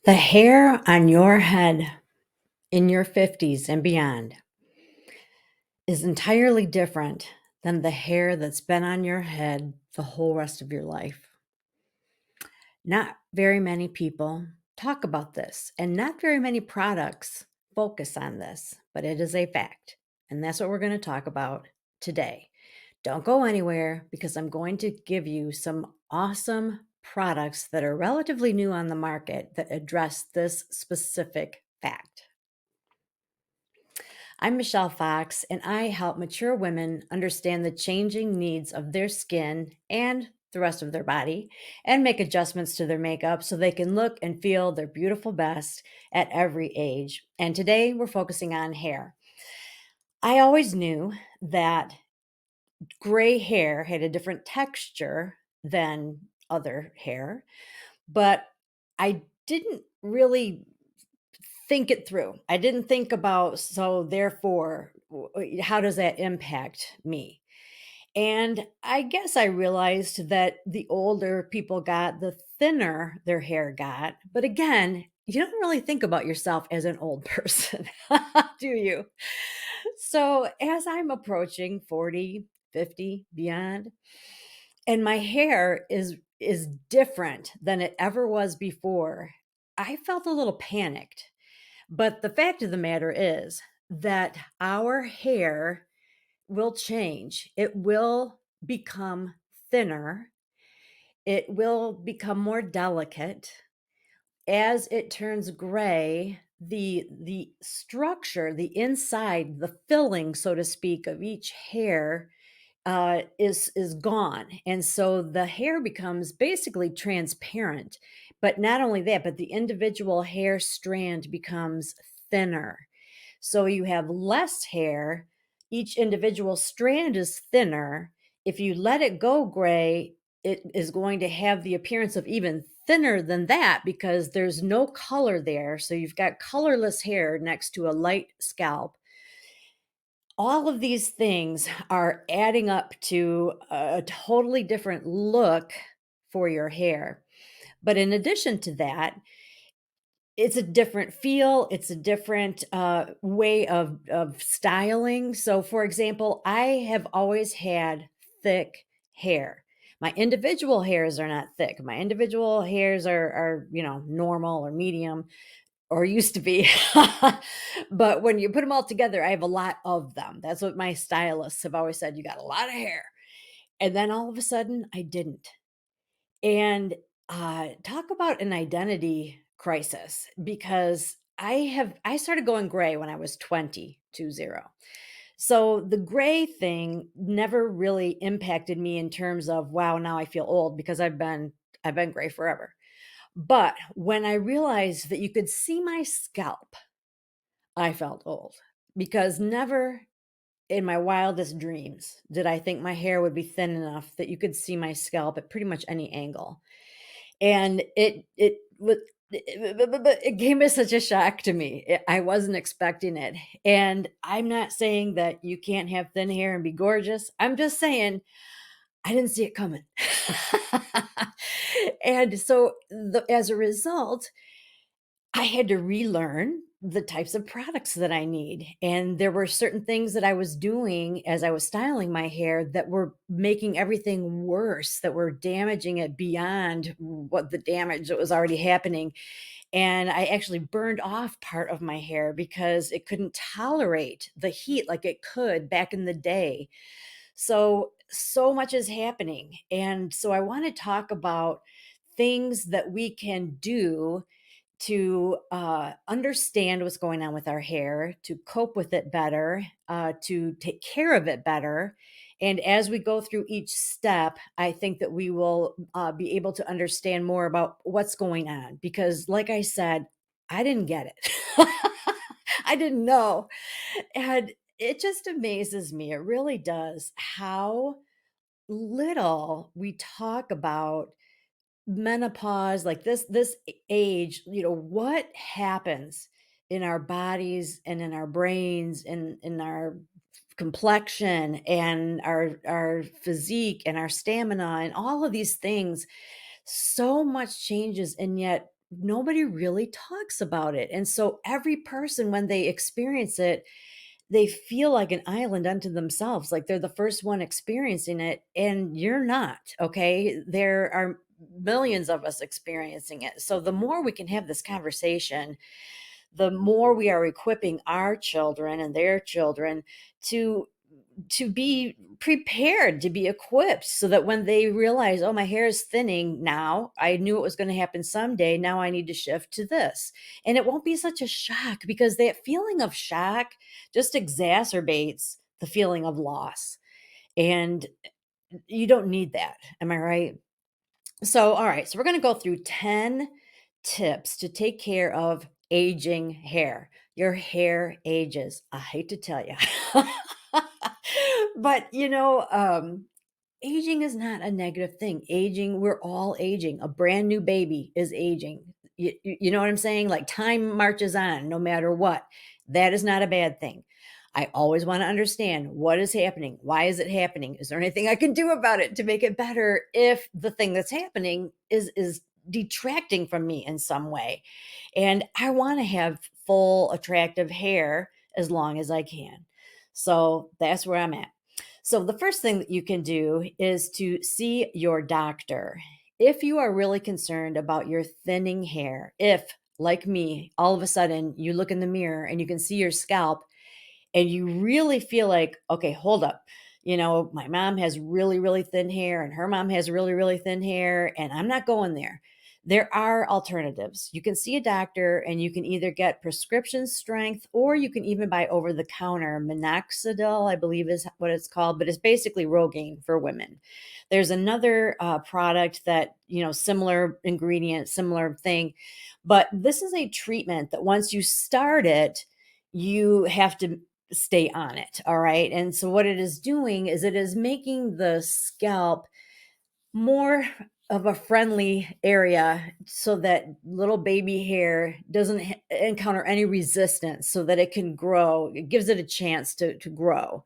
The hair on your head in your 50s and beyond is entirely different than the hair that's been on your head the whole rest of your life. Not very many people talk about this, and not very many products focus on this, but it is a fact. And that's what we're going to talk about today. Don't go anywhere because I'm going to give you some awesome products that are relatively new on the market that address this specific fact. I'm Michelle Fox, and I help mature women understand the changing needs of their skin and the rest of their body and make adjustments to their makeup so they can look and feel their beautiful best at every age. And today we're focusing on hair. I always knew that gray hair had a different texture than other hair, but I didn't really think it through. I didn't think about, so therefore, how does that impact me? And I guess I realized that the older people got, the thinner their hair got. But again, you don't really think about yourself as an old person, do you? So as I'm approaching 40, 50, beyond, and my hair is different than it ever was before, I felt a little panicked, but the fact of the matter is that our hair will change. It will become thinner. It will become more delicate. As it turns gray, the structure, the inside, the filling, so to speak, of each hair is gone, and so the hair becomes basically transparent. But not only that, but the individual hair strand becomes thinner. So you have less hair. Each individual strand is thinner. If you let it go gray, it is going to have the appearance of even thinner than that because there's no color there. So you've got colorless hair next to a light scalp. All of these things are adding up to a totally different look for your hair. But in addition to that, it's a different feel, it's a different way of styling. So, for example, I have always had thick hair. My individual hairs are not thick. My individual hairs are normal or medium, or used to be. But when you put them all together, I have a lot of them. That's what my stylists have always said, "You got a lot of hair." And then all of a sudden, I didn't. And, talk about an identity crisis because I started going gray when I was 20. So the gray thing never really impacted me in terms of, wow, now I feel old because I've been gray forever. But when I realized that you could see my scalp, I felt old because never in my wildest dreams did I think my hair would be thin enough that you could see my scalp at pretty much any angle. And it came as such a shock to me. I wasn't expecting it. And I'm not saying that you can't have thin hair and be gorgeous. I'm just saying I didn't see it coming. And so as a result, I had to relearn the types of products that I need. And there were certain things that I was doing as I was styling my hair that were making everything worse, that were damaging it beyond what the damage that was already happening. And I actually burned off part of my hair because it couldn't tolerate the heat like it could back in the day. So much is happening. And so I want to talk about things that we can do to understand what's going on with our hair, to cope with it better, to take care of it better. And as we go through each step, I think that we will be able to understand more about what's going on. Because, like I said, I didn't get it. I didn't know. And it just amazes me. It really does how little we talk about menopause, like this age, what happens in our bodies and in our brains and in our complexion and our physique and our stamina and all of these things. So much changes, and yet nobody really talks about it. And so every person, when they experience it, they feel like an island unto themselves, like they're the first one experiencing it, and you're not, okay? There are millions of us experiencing it. So the more we can have this conversation, the more we are equipping our children and their children to be prepared, to be equipped so that when they realize, oh, my hair is thinning now, I knew it was going to happen someday. Now I need to shift to this. And it won't be such a shock because that feeling of shock just exacerbates the feeling of loss. And you don't need that. Am I right? So, all right. So, we're going to go through 10 tips to take care of aging hair. Your hair ages. I hate to tell you. But, aging is not a negative thing. Aging, we're all aging. A brand new baby is aging. You know what I'm saying? Like time marches on no matter what. That is not a bad thing. I always want to understand what is happening. Why is it happening? Is there anything I can do about it to make it better if the thing that's happening is detracting from me in some way? And I want to have full attractive hair as long as I can. So that's where I'm at. So, the first thing that you can do is to see your doctor. If you are really concerned about your thinning hair, if, like me, all of a sudden you look in the mirror and you can see your scalp and you really feel like, okay, hold up. My mom has really, really thin hair, and her mom has really, really thin hair, and I'm not going there. There are alternatives. You can see a doctor and you can either get prescription strength or you can even buy over the counter minoxidil, I believe is what it's called, but it's basically Rogaine for women. There's another product that, similar ingredient, similar thing, but this is a treatment that once you start it, you have to stay on it. All right. And so what it is doing is it is making the scalp more of a friendly area so that little baby hair doesn't encounter any resistance so that it can grow. It gives it a chance to grow.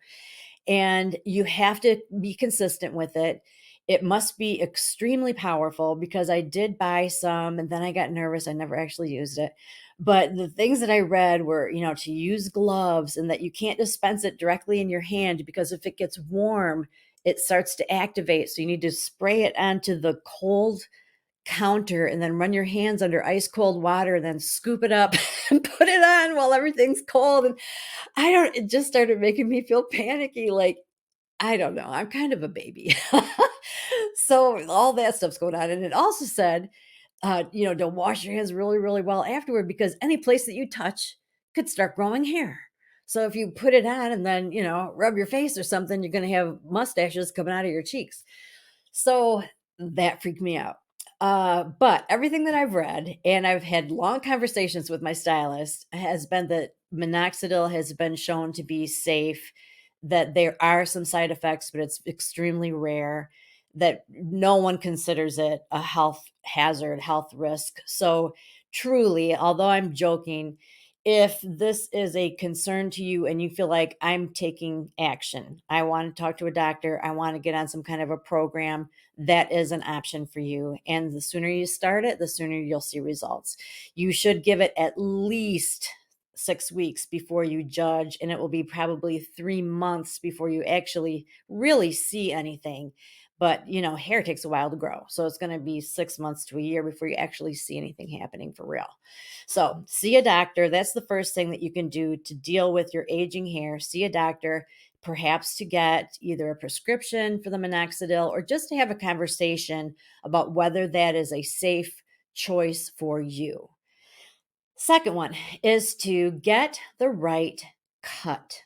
And you have to be consistent with it. It must be extremely powerful because I did buy some and then I got nervous. I never actually used it. But the things that I read were, to use gloves and that you can't dispense it directly in your hand because if it gets warm, it starts to activate. So you need to spray it onto the cold counter and then run your hands under ice cold water, then scoop it up and put it on while everything's cold. And it just started making me feel panicky. Like, I don't know. I'm kind of a baby. So all that stuff's going on. And it also said, to wash your hands really, really well afterward because any place that you touch could start growing hair. So if you put it on and then, rub your face or something, you're going to have mustaches coming out of your cheeks. So that freaked me out. But everything that I've read, and I've had long conversations with my stylist, has been that minoxidil has been shown to be safe, that there are some side effects, but it's extremely rare, that no one considers it a health hazard, health risk. So, truly, although I'm joking, if this is a concern to you and you feel like I'm taking action, I want to talk to a doctor, I want to get on some kind of a program, that is an option for you. And the sooner you start it, the sooner you'll see results. You should give it at least 6 weeks before you judge, and it will be probably 3 months before you actually really see anything. But hair takes a while to grow. So it's going to be 6 months to a year before you actually see anything happening for real. So see a doctor. That's the first thing that you can do to deal with your aging hair. See a doctor, perhaps to get either a prescription for the minoxidil or just to have a conversation about whether that is a safe choice for you. Second one is to get the right cut.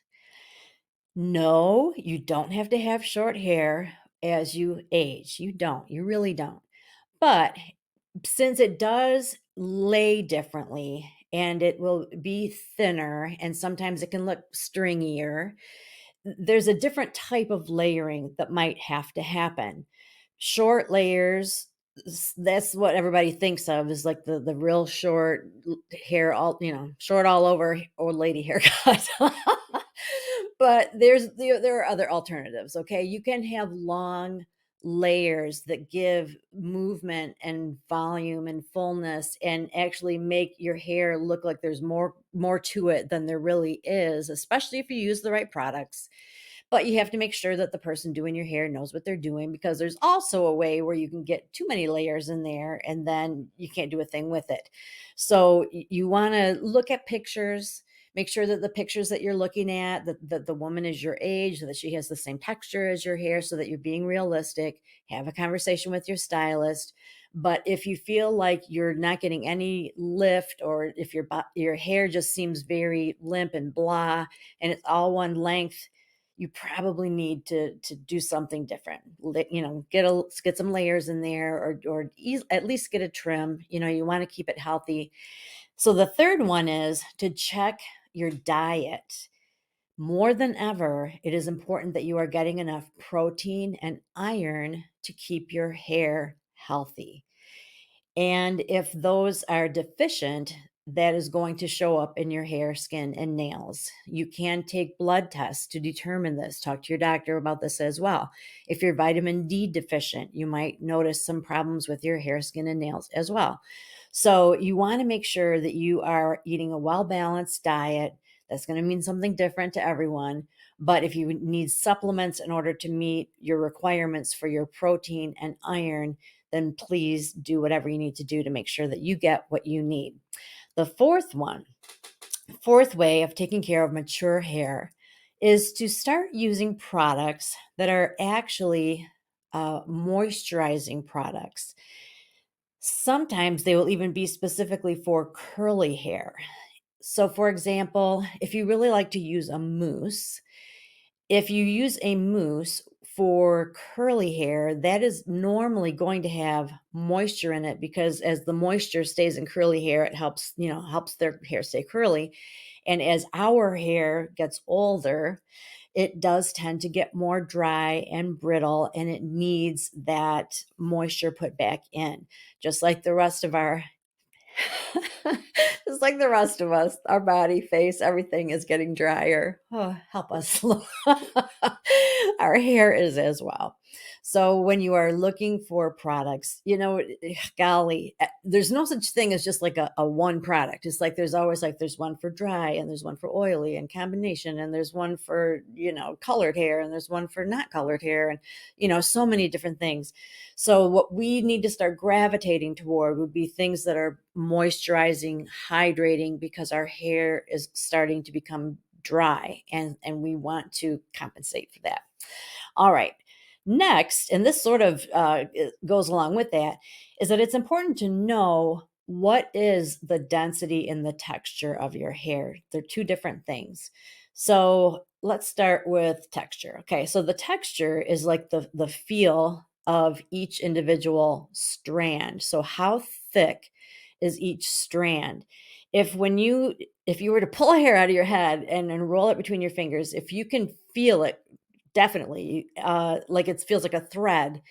No, you don't have to have short hair as you age. You don't. You really don't. But since it does lay differently and it will be thinner and sometimes it can look stringier, there's a different type of layering that might have to happen. Short layers, that's what everybody thinks of is like the real short hair, all short all over old lady haircut. But there are other alternatives. Okay, you can have long layers that give movement and volume and fullness and actually make your hair look like there's more to it than there really is, especially if you use the right products. But you have to make sure that the person doing your hair knows what they're doing, because there's also a way where you can get too many layers in there and then you can't do a thing with it. So you want to look at pictures, make sure that the pictures that you're looking at, that the woman is your age, that she has the same texture as your hair, so that you're being realistic. Have a conversation with your stylist. But if you feel like you're not getting any lift, or if your hair just seems very limp and blah, and it's all one length, you probably need to do something different. Get some layers in there, or at least get a trim. You want to keep it healthy. So the third one is to check your diet. More than ever, it is important that you are getting enough protein and iron to keep your hair healthy. And if those are deficient, that is going to show up in your hair, skin, and nails. You can take blood tests to determine this. Talk to your doctor about this as well. If you're vitamin D deficient, you might notice some problems with your hair, skin, and nails as well. So you want to make sure that you are eating a well balanced diet. That's going to mean something different to everyone. But if you need supplements in order to meet your requirements for your protein and iron, then please do whatever you need to do to make sure that you get what you need. The fourth way of taking care of mature hair is to start using products that are actually moisturizing products. Sometimes they will even be specifically for curly hair. So, for example, if you really like to use a mousse, if you use a mousse for curly hair, that is normally going to have moisture in it, because as the moisture stays in curly hair, it helps their hair stay curly. And as our hair gets older, it does tend to get more dry and brittle, and it needs that moisture put back in, just like the rest of our just like the rest of us, our body, face, everything is getting drier. Oh, help us, Lord. Our hair is as well. So when you are looking for products, golly, there's no such thing as just like a one product. It's like there's always like there's one for dry, and there's one for oily and combination, and there's one for, colored hair, and there's one for not colored hair, and so many different things. So what we need to start gravitating toward would be things that are moisturizing, hydrating, because our hair is starting to become dry, and we want to compensate for that. All right. Next, and this sort of goes along with that, is that it's important to know what is the density and the texture of your hair. They're two different things. So let's start with texture. Okay, so the texture is like the feel of each individual strand. So how thick is each strand? If when you if you were to pull a hair out of your head and roll it between your fingers, if you can feel it definitely, like it feels like a thread,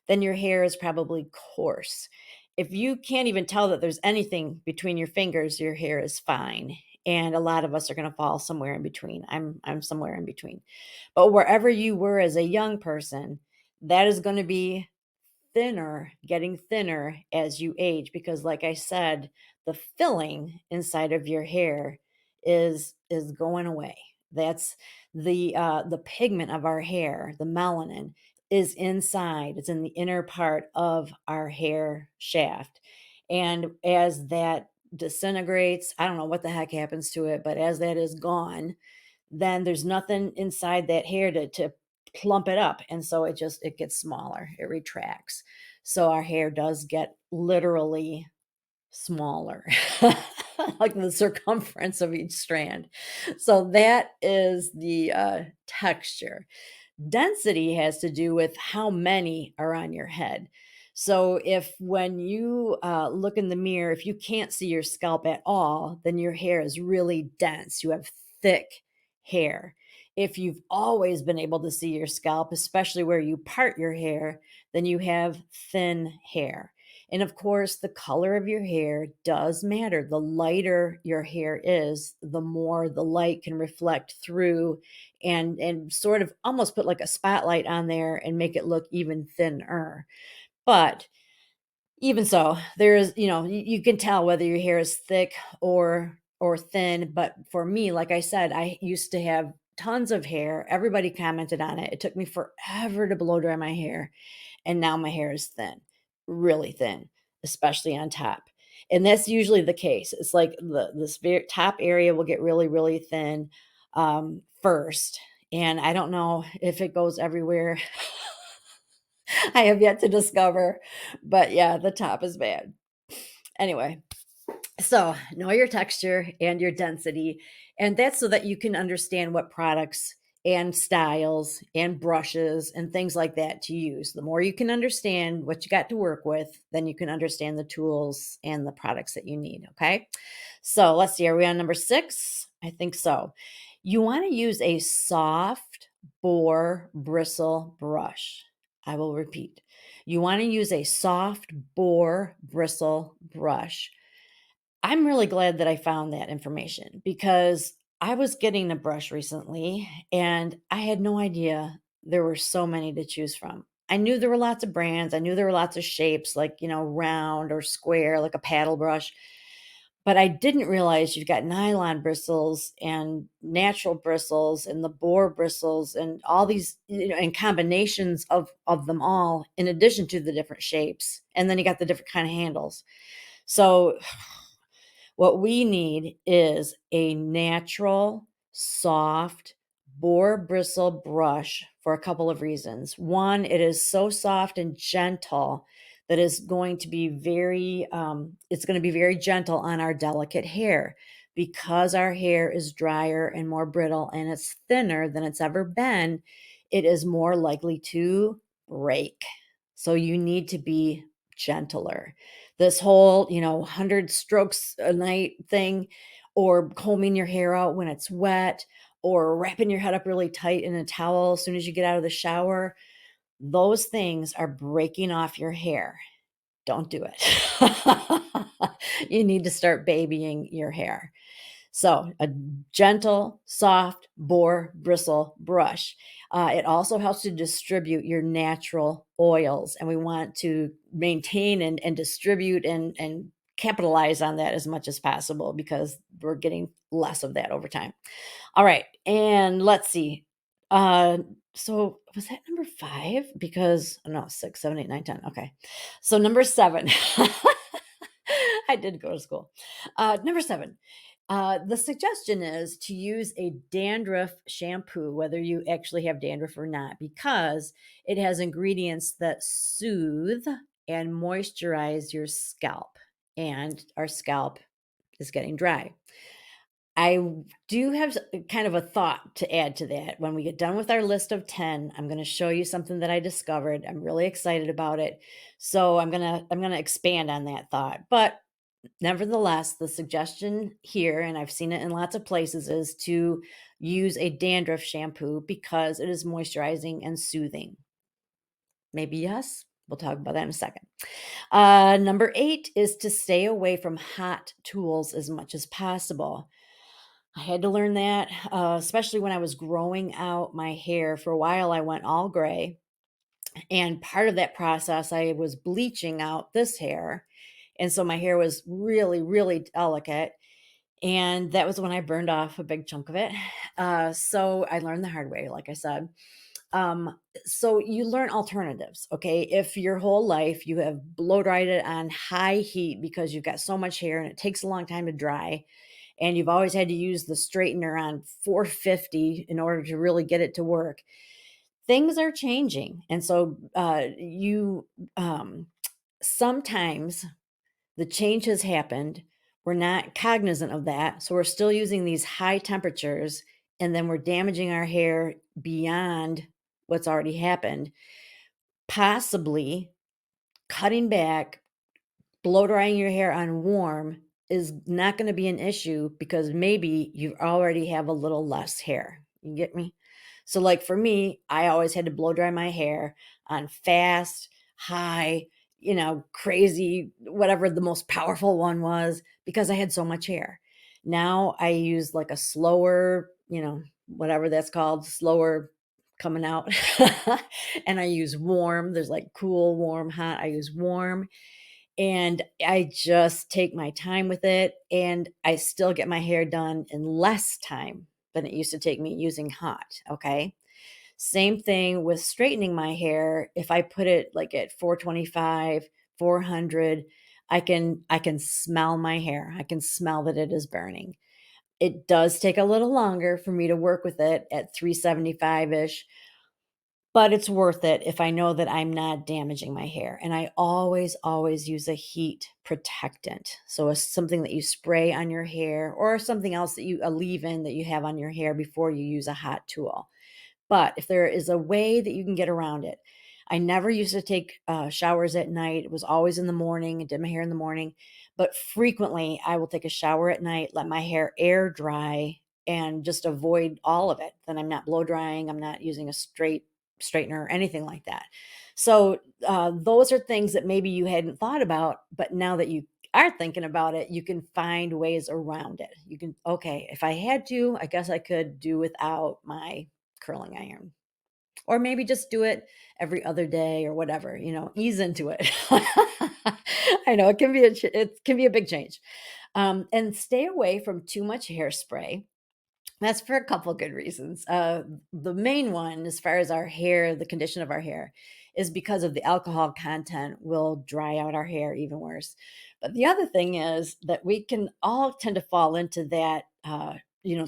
then your hair is probably coarse. If you can't even tell that there's anything between your fingers, your hair is fine. And a lot of us are going to fall somewhere in between. I'm somewhere in between. But wherever you were as a young person, that is going to be thinner, getting thinner as you age, because like I said, the filling inside of your hair is going away. That's the pigment of our hair, the melanin is inside. It's in the inner part of our hair shaft. And as that disintegrates, I don't know what the heck happens to it, but as that is gone, then there's nothing inside that hair to plump it up, and so it gets smaller, it retracts. So our hair does get literally smaller, like the circumference of each strand. So that is the texture. Density has to do with how many are on your head. So if when you look in the mirror, if you can't see your scalp at all, then your hair is really dense. You have thick hair. If you've always been able to see your scalp, especially where you part your hair, then you have thin hair. And of course, the color of your hair does matter. The lighter your hair is, the more the light can reflect through and sort of almost put like a spotlight on there and make it look even thinner. But even so, there is, you can tell whether your hair is thick or thin, but for me, like I said, I used to have tons of hair. Everybody commented on it. It took me forever to blow dry my hair, and now my hair is thin, really thin, especially on top. And that's usually the case. It's like this very top area will get really, really thin first. And I don't know if it goes everywhere. I have yet to discover, but yeah, the top is bad. Anyway, so know your texture and your density, and that's so that you can understand what products and styles and brushes and things like that to use. The more you can understand what you got to work with, then you can understand the tools and the products that you need. Okay. So let's see. Are we on number 6? I think so. You want to use a soft boar bristle brush. I will repeat. You want to use a soft boar bristle brush. I'm really glad that I found that information because I was getting a brush recently and I had no idea there were so many to choose from. I knew there were lots of brands. I knew there were lots of shapes like, round or square, like a paddle brush. But I didn't realize you've got nylon bristles and natural bristles and the boar bristles and all these, and combinations of them all in addition to the different shapes. And then you got the different kind of handles. So what we need is a natural, soft boar bristle brush for a couple of reasons. One, it is so soft and gentle that is going to be it's going to be very gentle on our delicate hair. Because our hair is drier and more brittle and it's thinner than it's ever been, it is more likely to break. So you need to be gentler. This whole, 100 strokes a night thing, or combing your hair out when it's wet, or wrapping your head up really tight in a towel as soon as you get out of the shower, those things are breaking off your hair. Don't do it. You need to start babying your hair. So, a gentle, soft boar bristle brush. It also helps to distribute your natural oils, and we want to maintain and distribute and capitalize on that as much as possible because we're getting less of that over time. All right, and let's see. Uh, so was that number 5? Because no, 6, 7, 8, 9, 10. Okay, so number 7. I did go to school. Number 7. The suggestion is to use a dandruff shampoo, whether you actually have dandruff or not, because it has ingredients that soothe and moisturize your scalp. And our scalp is getting dry. Do have kind of a thought to add to that. When we get done with our list of 10, I'm going to show you something that I discovered. I'm really excited about it. So I'm going to expand on that thought. But nevertheless, the suggestion here, and I've seen it in lots of places, is to use a dandruff shampoo because it is moisturizing and soothing. Maybe yes. We'll talk about that in a second. Number 8 is to stay away from hot tools as much as possible. I had to learn that, especially when I was growing out my hair. For a while, I went all gray. And part of that process, I was bleaching out this hair. And so my hair was really, really delicate. And that was when I burned off a big chunk of it. So I learned the hard way, like I said. So you learn alternatives. Okay. If your whole life you have blow dried it on high heat because you've got so much hair and it takes a long time to dry, and you've always had to use the straightener on 450 in order to really get it to work, things are changing. And so you sometimes the change has happened. We're not cognizant of that. So we're still using these high temperatures, and then we're damaging our hair beyond what's already happened, possibly cutting back, blow drying your hair on warm is not going to be an issue because maybe you already have a little less hair. You get me? So, like for me, I always had to blow dry my hair on fast, high, crazy, whatever the most powerful one was, because I had so much hair. Now I use like a slower, whatever that's called, slower coming out. And I use warm. There's like cool, warm, hot. I use warm. And I just take my time with it. And I still get my hair done in less time than it used to take me using hot. Okay. Same thing with straightening my hair. If I put it like at 425, 400, I can smell my hair. I can smell that it is burning. It does take a little longer for me to work with it at 375-ish, but it's worth it if I know that I'm not damaging my hair. And I always, always use a heat protectant. So it's something that you spray on your hair, or something else that a leave-in that you have on your hair before you use a hot tool. But if there is a way that you can get around it, I never used to take showers at night. It was always in the morning. I did my hair in the morning, but frequently I will take a shower at night, let my hair air dry, and just avoid all of it. Then I'm not blow drying. I'm not using a straightener or anything like that. So those are things that maybe you hadn't thought about, but now that you are thinking about it, you can find ways around it. You can, okay, if I had to, I guess I could do without my curling iron. Or maybe just do it every other day or whatever, ease into it. I know it can be a big change. And stay away from too much hairspray. That's for a couple good reasons. The main one, as far as our hair, the condition of our hair, is because of the alcohol content will dry out our hair even worse. But the other thing is that we can all tend to fall into that,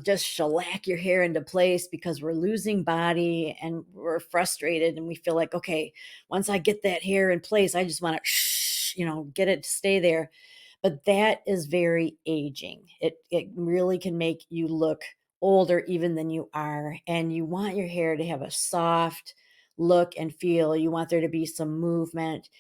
just shellac your hair into place because we're losing body and we're frustrated and we feel like, okay, once I get that hair in place, I just want to, get it to stay there. But that is very aging. It really can make you look older even than you are, and you want your hair to have a soft look and feel. You want there to be some movement.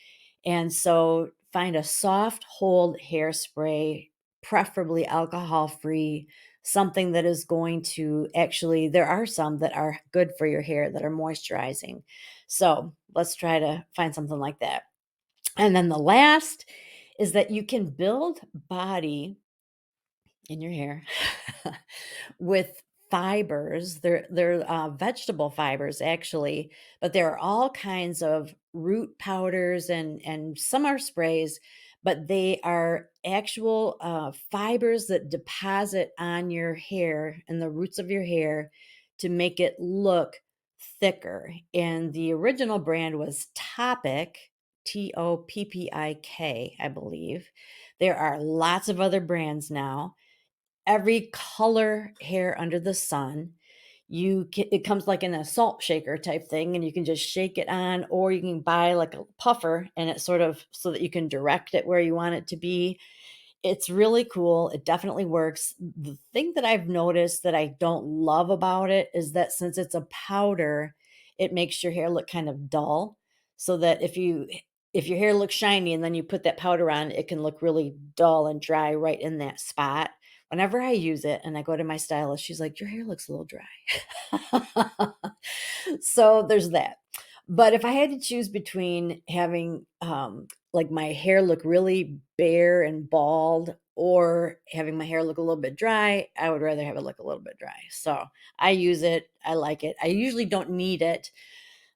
And so find a soft hold hairspray, preferably alcohol free, something that is going to actually, there are some that are good for your hair that are moisturizing. So let's try to find something like that. And then the last is that you can build body in your hair with fibers. They're vegetable fibers actually, but there are all kinds of root powders and some are sprays, but they are actual fibers that deposit on your hair and the roots of your hair to make it look thicker. And the original brand was Topic, Toppik, I believe. There are lots of other brands now, every color hair under the sun. It comes like in a salt shaker type thing, and you can just shake it on, or you can buy like a puffer, and it's sort of so that you can direct it where you want it to be. It's really cool. It definitely works. The thing that I've noticed that I don't love about it is that since it's a powder, it makes your hair look kind of dull. So that if your hair looks shiny and then you put that powder on, it can look really dull and dry right in that spot. Whenever I use it and I go to my stylist, she's like, "Your hair looks a little dry." So there's that. But if I had to choose between having like my hair look really bare and bald, or having my hair look a little bit dry, I would rather have it look a little bit dry. So I use it. I like it. I usually don't need it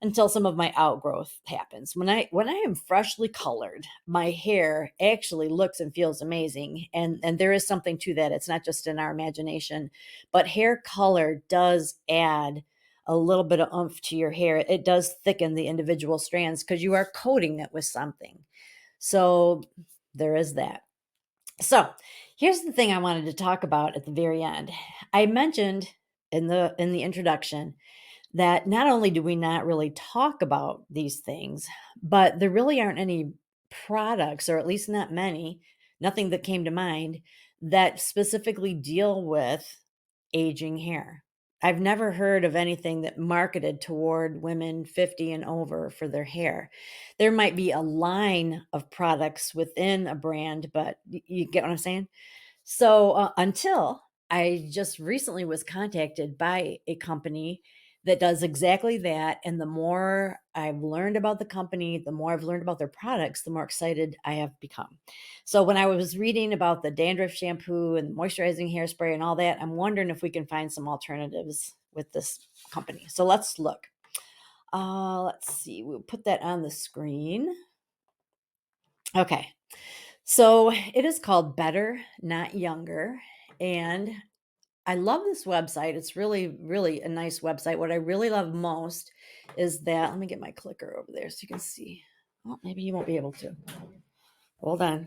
until some of my outgrowth happens. When I am freshly colored, my hair actually looks and feels amazing. And there is something to that. It's not just in our imagination, but hair color does add a little bit of oomph to your hair. It does thicken the individual strands because you are coating it with something. So there is that. So here's the thing I wanted to talk about at the very end. I mentioned in the introduction that not only do we not really talk about these things, but there really aren't any products, or at least not many, nothing that came to mind, that specifically deal with aging hair. I've never heard of anything that marketed toward women 50 and over for their hair. There might be a line of products within a brand, but you get what I'm saying? So until I just recently was contacted by a company that does exactly that. And the more I've learned about the company, the more I've learned about their products, the more excited I have become. So when I was reading about the dandruff shampoo and moisturizing hairspray and all that, I'm wondering if we can find some alternatives with this company. So let's look. Let's see. We'll put that on the screen. Okay. So it is called Better, Not Younger. And I love this website. It's really, really a nice website. What I really love most is that, let me get my clicker over there so you can see. Well, maybe you won't be able to. Hold on.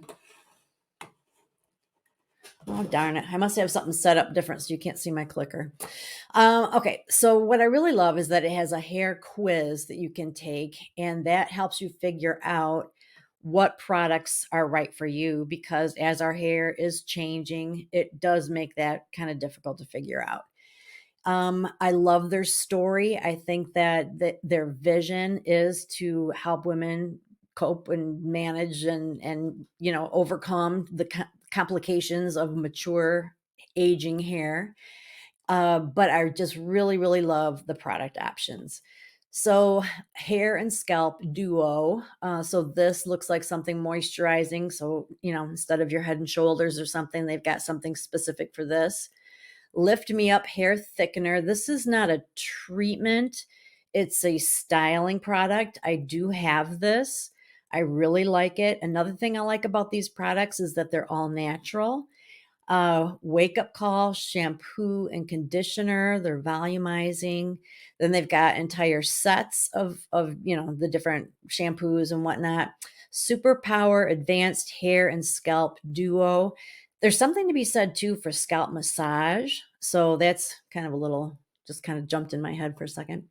Oh, darn it. I must have something set up different so you can't see my clicker. Okay, so what I really love is that it has a hair quiz that you can take, and that helps you figure out what products are right for you because as our hair is changing, it does make that kind of difficult to figure out. I love their story. I think that their vision is to help women cope and manage and overcome the complications of mature aging hair. But I just really, really love the product options. So, hair and scalp duo. So, this looks like something moisturizing. So, instead of your head and shoulders or something, they've got something specific for this. Lift Me Up hair thickener. This is not a treatment, it's a styling product. I do have this. I really like it. Another thing I like about these products is that they're all natural. Wake Up Call shampoo and conditioner. They're volumizing. Then they've got entire sets of the different shampoos and whatnot. Superpower Advanced Hair and Scalp Duo. There's something to be said too for scalp massage. So that's kind of a little just kind of jumped in my head for a second.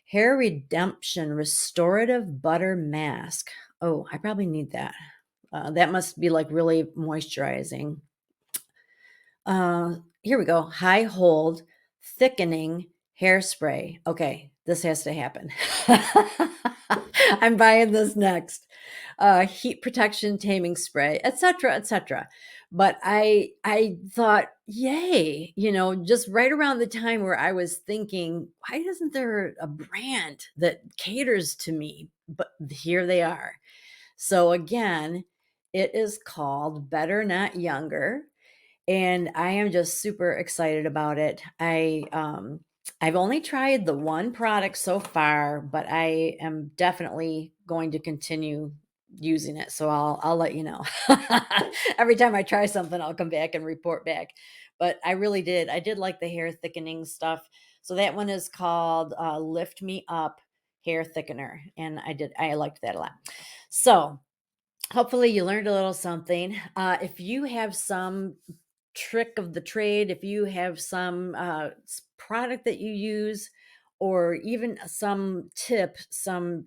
Hair Redemption Restorative Butter Mask. Oh, I probably need that. That must be like really moisturizing. Here we go. High hold, thickening hairspray. Okay, this has to happen. I'm buying this next. Heat protection taming spray, etc., etc. But I thought, yay, just right around the time where I was thinking, why isn't there a brand that caters to me? But here they are. So again, it is called Better Not Younger, and I am just super excited about it. I've only tried the one product so far, but I am definitely going to continue using it. So I'll let you know. Every time I try something, I'll come back and report back. But I did like the hair thickening stuff. So that one is called Lift Me Up hair thickener, and I liked that a lot. So hopefully you learned a little something. If you have some trick of the trade, if you have some product that you use, or even some tip, some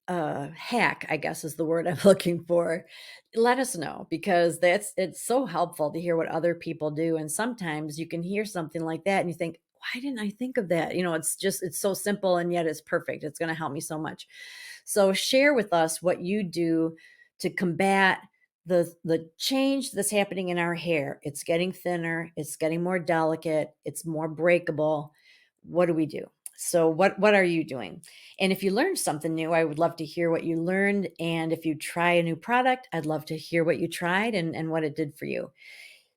hack, I guess is the word I'm looking for, let us know because it's so helpful to hear what other people do. And sometimes you can hear something like that and you think, why didn't I think of that? It's so simple and yet it's perfect. It's going to help me so much. So share with us what you do to combat the change that's happening in our hair. It's getting thinner, it's getting more delicate, it's more breakable. What do we do? So what are you doing? And if you learned something new, I would love to hear what you learned. And if you try a new product, I'd love to hear what you tried and what it did for you.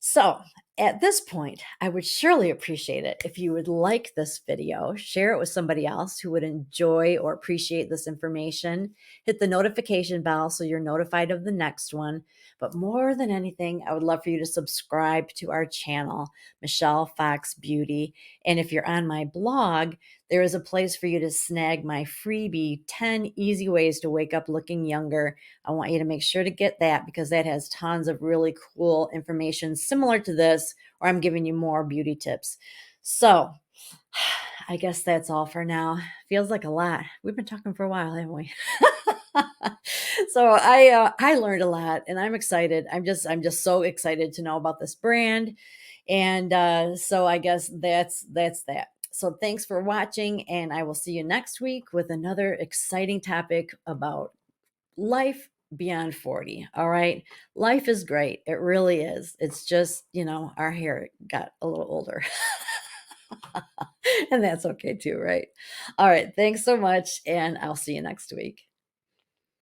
So at this point, I would surely appreciate it if you would like this video, share it with somebody else who would enjoy or appreciate this information, hit the notification bell so you're notified of the next one. But more than anything, I would love for you to subscribe to our channel, Michelle Fox Beauty. And if you're on my blog, there is a place for you to snag my freebie 10 easy ways to wake up looking younger. I want you to make sure to get that because that has tons of really cool information similar to this, or I'm giving you more beauty tips. So I guess that's all for now. Feels like a lot. We've been talking for a while, haven't we? So I learned a lot and I'm excited. I'm just so excited to know about this brand. And so I guess that's that. So thanks for watching, and I will see you next week with another exciting topic about life beyond 40. All right. Life is great. It really is. It's just, our hair got a little older. And that's okay too, right? All right. Thanks so much. And I'll see you next week.